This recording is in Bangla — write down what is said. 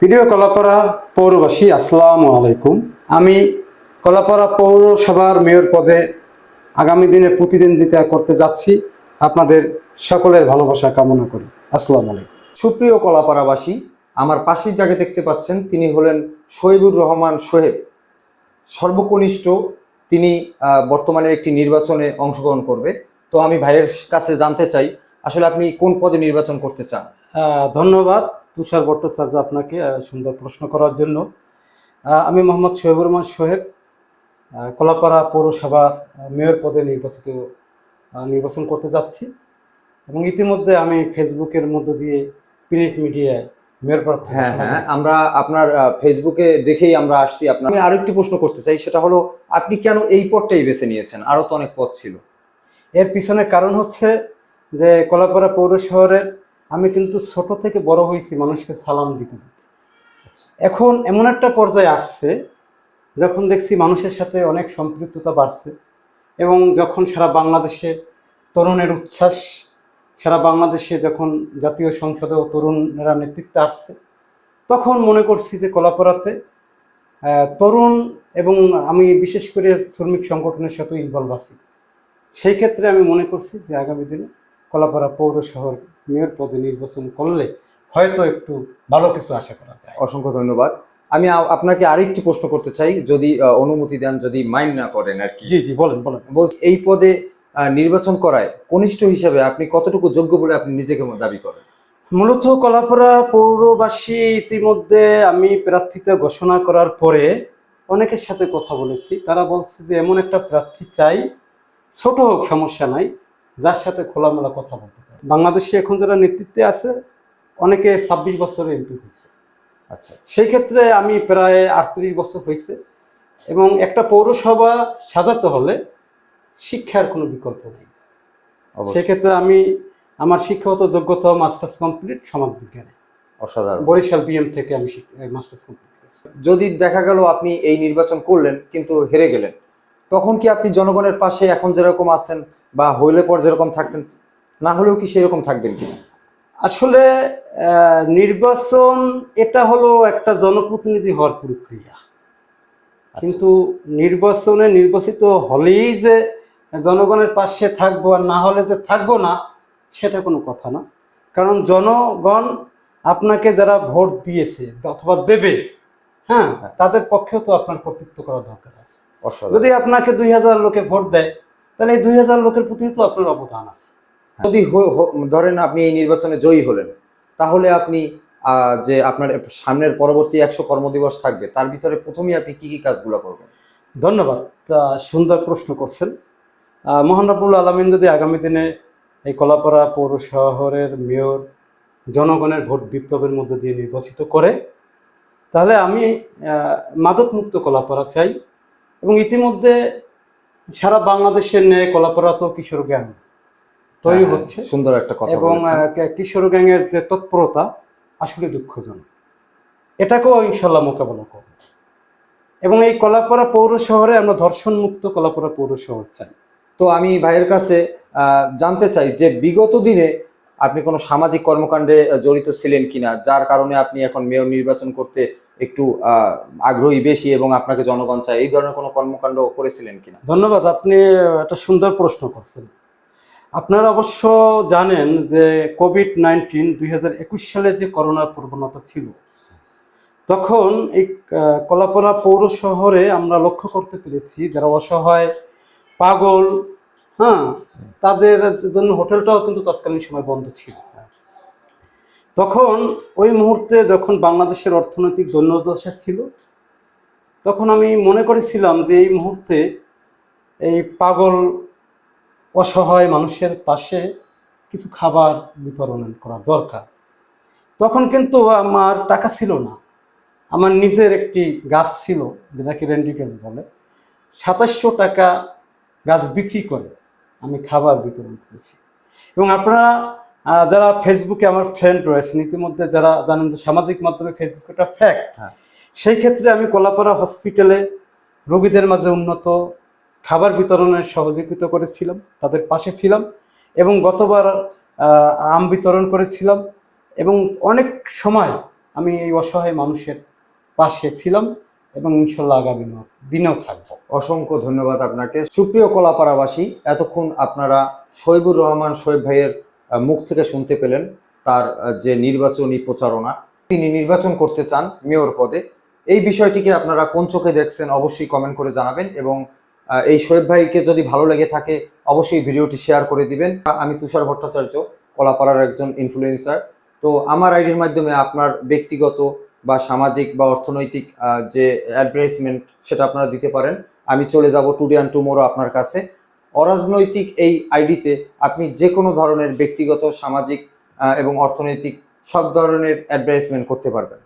প্রিয় কলাপাড়া পৌরবাসী, আসসালামু আলাইকুম। আমি কলাপাড়া পৌরসভার মেয়র পদে আগামী দিনে প্রতিদ্বন্দ্বিতা করতে যাচ্ছি। আপনাদের সকলের ভালোবাসা কামনা করি। আসসালামু আলাইকুম। সুপ্রিয় কলাপাড়াবাসী, আমার পাশের জায়গায় দেখতে পাচ্ছেন তিনি হলেন শহীবুর রহমান সোহেব, সর্বকনিষ্ঠ। তিনি বর্তমানে একটি নির্বাচনে অংশগ্রহণ করবে। তো আমি ভাইয়ের কাছে জানতে চাই, আসলে আপনি কোন পদে নির্বাচন করতে চান? ধন্যবাদ তুষার ভট্টাচার্য আপনাকে সুন্দর প্রশ্ন করার জন্য। আমি মোহাম্মদ শহীবুর রহমান সোহেব, কলাপাড়া পৌরসভার মেয়র পদে নির্বাচন করতে যাচ্ছি এবং ইতিমধ্যে আমি ফেসবুকের মধ্য দিয়ে প্রিন্ট মিডিয়ায় মেয়র প্রার্থী। হ্যাঁ, আমরা আপনার ফেসবুকে দেখেই আমরা আসছি। আমি আরেকটি প্রশ্ন করতে চাই, সেটা হলো আপনি কেন এই পদটাই বেছে নিয়েছেন? আরও তো অনেক পদ ছিল। এর পিছনে কারণ হচ্ছে যে কলাপাড়া পৌর শহরের আমি কিন্তু ছোট থেকে বড় হয়েছি মানুষকে সালাম দিতে দিতে। এখন এমন একটা পর্যায়ে আসছে যখন দেখছি মানুষের সাথে অনেক সম্পৃক্ততা বাড়ছে এবং যখন সারা বাংলাদেশে তরুণের উচ্ছ্বাস, সারা বাংলাদেশে যখন জাতীয় সংসদেও তরুণরা নেতৃত্বে আসছে, তখন মনে করছি যে কলাপাড়াতে তরুণ এবং আমি বিশেষ করে শ্রমিক সংগঠনের সাথে ইনভলভ আছি। সেই ক্ষেত্রে আমি মনে করছি যে আগামী দিনে কলাপাড়া পৌর শহর মেয়র পদে নির্বাচন করলে হয়তো একটু ভালো কিছু আশা করা যায়। অসংখ্য ধন্যবাদ। আমি আপনাকে আরেকটি প্রশ্ন করতে চাই, যদি অনুমতি দেন, যদি মাইন্ড না করেন আর কি। জি জি, বলেন। বলছি, এই পদে নির্বাচন করায় কনিষ্ঠ হিসেবে আপনি কতটুকু যোগ্য বলে আপনি নিজেকে দাবি করেন? মূলত কলাপাড়া পৌরবাসী ইতিমধ্যে আমি প্রার্থিতা ঘোষণা করার পরে অনেকের সাথে কথা বলেছি। তারা বলছে যে এমন একটা প্রার্থী চাই, ছোট হোক সমস্যা নাই, যার সাথে খোলামেলা কথা বলতে পারে। বাংলাদেশে এখন যারা নেতৃত্বে আছে অনেকে 26 বছরে এমপি হয়েছে। আচ্ছা, সেই ক্ষেত্রে আমি প্রায় 38 বছর হয়েছে এবং একটা পৌরসভা সাজাতে হলে শিক্ষার কোনো বিকল্প নেই। সেক্ষেত্রে আমি আমার শিক্ষাগত যোগ্যতা মাস্টার্স কমপ্লিট সমাজবিজ্ঞানে, অসাধারণ। বরিশাল বিএম থেকে আমি মাস্টার্স কমপ্লিট করেছি। যদি দেখা গেল আপনি এই নির্বাচন করলেন কিন্তু হেরে গেলেন, তখন কি আপনি জনগণের পাশে এখন যেরকম আছেন বা হইলে পর যেরকম থাকতেন, না হলেও কি সেরকম থাকবেন কিনা? আসলে নির্বাচন এটা হলো একটা জনপ্রতিনিধি হওয়ার প্রক্রিয়া, কিন্তু নির্বাচনে নির্বাচিত হলেই যে জনগণের পাশে থাকবো আর না হলে যে থাকবো না, সেটা কোনো কথা না। কারণ জনগণ আপনাকে যারা ভোট দিয়েছে অথবা দেবে, হ্যাঁ, তাদের পক্ষেও তো আপনার কর্তৃত্ব করা দরকার আছে। যদি আপনাকে 2000 লোকে ভোট দেয়, তাহলে এই 2000 লোকের প্রতি তো আপনার অবদান আছে। যদি ধরেন আপনি এই নির্বাচনে জয়ী হলেন, তাহলে আপনি যে আপনার সামনের পরবর্তী 100 কর্মদিবস থাকবে, তার ভিতরে প্রথমেই আপনি কি কি কাজগুলো করবেন? ধন্যবাদ, সুন্দর প্রশ্ন করছেন। মহান রাব্বুল আলামিন যদি আগামী দিনে এই কলাপাড়া পৌর শহরের মেয়র জনগণের ভোট বিপ্লবের মধ্যে দিয়ে নির্বাচিত করে, তাহলে আমি মাদকমুক্ত কলাপাড়া চাই। এবং ইতিমধ্যে সারা বাংলাদেশের ন্যায় কলাপাড়া তো কিশোর গ্যাং তৈরি হচ্ছে। সুন্দর একটা কথা এবং কিশোর গ্যাংয়ের যে তৎপরতা আসলে দুঃখজনক। এটাকেও ইনশাল্লাহ মোকাবেলা করব এবং এই কলাপাড়া পৌর শহরে আমরা ধর্ষণ মুক্ত কলাপাড়া পৌর শহর চাই। তো আমি ভাইয়ের কাছে জানতে চাই যে বিগত দিনে আপনি কোনো সামাজিক কর্মকাণ্ডে জড়িত ছিলেন কিনা, যার কারণে আপনি এখন মেয়র নির্বাচন করতে একটু আগ্রহী বেশি এবং আপনাকে জনগণ চায়, এই ধরনের কোনো কর্মকাণ্ড করেছিলেন কিনা? ধন্যবাদ, আপনি একটা সুন্দর প্রশ্ন করছেন। আপনারা অবশ্য জানেন যে কোভিড-19 2021 সালে যে করোনার প্রবণতা ছিল, তখন এই কলাপাড়া পৌর শহরে আমরা লক্ষ্য করতে পেরেছি যারা অসহায়, পাগল, হ্যাঁ, তাদের জন্য হোটেলটাও কিন্তু তৎকালীন সময় বন্ধ ছিল। তখন ওই মুহূর্তে যখন বাংলাদেশের অর্থনৈতিক দৈন্যদশা ছিল, তখন আমি মনে করেছিলাম যে এই মুহূর্তে এই পাগল অসহায় মানুষের পাশে কিছু খাবার বিতরণ করা দরকার। তখন কিন্তু আমার টাকা ছিল না, আমার নিজের একটি গাছ ছিল যেটাকে রেন্ডি গাছ বলে। 2700 টাকা গাছ বিক্রি করে আমি খাবার বিতরণ করেছি। এবং আপনারা যারা ফেসবুকে আমার ফ্রেন্ড রয়েছেন, ইতিমধ্যে যারা জানেন যে সামাজিক মাধ্যমে ফেসবুক একটা ফ্যাক্ট, সেই ক্ষেত্রে আমি কলাপাড়া হসপিটালে রোগীদের মাঝে উন্নত খাবার বিতরণের সহযোগিতা করেছিলাম, তাদের পাশে ছিলাম এবং গতবার আম বিতরণ করেছিলাম। এবং অনেক সময় আমি এই অসহায় মানুষের পাশে ছিলাম এবং ইনশাল্লাহ আগামী দিনেও থাকবো। অসংখ্য ধন্যবাদ আপনাকে। সুপ্রিয় কলাপাড়াবাসী, এতক্ষণ আপনারা শহীবুর রহমান শহীব ভাইয়ের মুখ থেকে শুনতে পেলেন তার যে নির্বাচনী প্রচারণা, তিনি নির্বাচন করতে চান মেয়র পদে। এই বিষয়টিকে আপনারা কোন চোখে দেখছেন অবশ্যই কমেন্ট করে জানাবেন, এবং এই শহীব ভাইকে যদি ভালো লেগে থাকে অবশ্যই ভিডিওটি শেয়ার করে দিবেন। আমি তুষার ভট্টাচার্য, কলাপাড়ার একজন ইনফ্লুয়েন্সার। তো আমার আইডির মাধ্যমে আপনার ব্যক্তিগত বা সামাজিক বা অর্থনৈতিক যে অ্যাডভার্টাইজমেন্ট সেটা আপনারা দিতে পারেন। আমি চলে যাব টুডে অ্যান্ড টুমোরো আপনার কাছে। অরাজনৈতিক এই আইডিতে আপনি যে কোনো ধরনের ব্যক্তিগত, সামাজিক এবং অর্থনৈতিক সব ধরনের অ্যাডভার্টাইজমেন্ট করতে পারবেন।